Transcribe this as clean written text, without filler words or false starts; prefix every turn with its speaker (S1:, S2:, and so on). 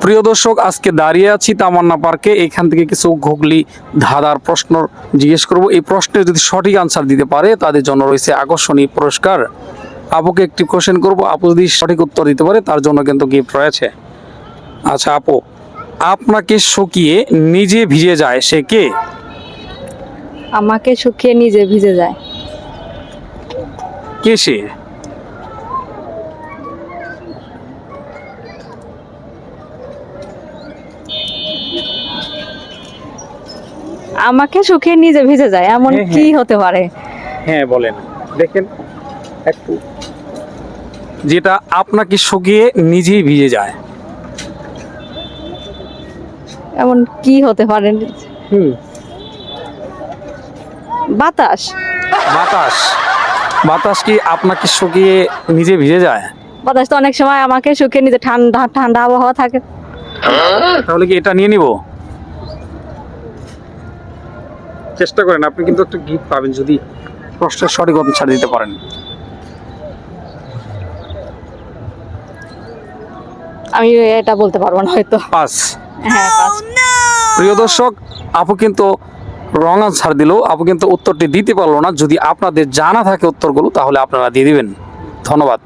S1: প্রিয় দর্শক, আজকে দাঁড়িয়ে আছি তামান্না পার্কে। এখান থেকে কিছু গুগলি ধাঁধার প্রশ্ন জিজ্ঞেস করব। এই প্রশ্নের যদি সঠিক আনসার দিতে পারে তাদের জন্য রয়েছে আকর্ষণীয় পুরস্কার। আপুকে একটি কোশ্চেন করব, আপু যদি সঠিক উত্তর দিতে পারে তার জন্য কিন্তু গিফট রয়েছে। আচ্ছা আপু, আপনাকে শুকিয়ে নিজে ভিজে যায় সে কে?
S2: আমাকে শুকিয়ে নিজে ভিজে যায়।
S1: কে সে?
S2: আমাকে শুকিয়ে নিজে ভিজে যায়, এমন
S1: হ্যাঁ,
S2: কি
S1: হ্যাঁ।
S2: হতে পারে?
S1: হ্যাঁ বলেন, দেখেন একটু। যেটা আপনাকে শুকিয়ে নিজেই ভিজে যায়।
S2: এমন কি হতে পারে? বাতাস।
S1: বাতাস? বাতাস কি আপনাকে শুকিয়ে নিজে ভিজে যায়?
S2: বাতাস তো অনেক সময় আমাকে শুকিয়ে নিজে, ঠান্ডা ঠান্ডা আবহাওয়া থাকে।
S1: তাহলে কি এটা নিয়ে নিব? চেষ্টা করেন, আপনি কিন্তু একটা গিফট পাবেন যদি প্রশ্নের সঠিক আনসার দিতে পারেন।
S2: আমি এটা বলতে পারবো না হয়তো।
S1: পাস।
S2: হ্যাঁ, পাঁচ।
S1: প্রিয় দর্শক, আপু কিন্তু রং আনসার দিল, আপু কিন্তু উত্তরটি দিতে পারলো না। যদি আপনাদের জানা থাকে উত্তরগুলো তাহলে আপনারা দিয়ে দিবেন। ধন্যবাদ।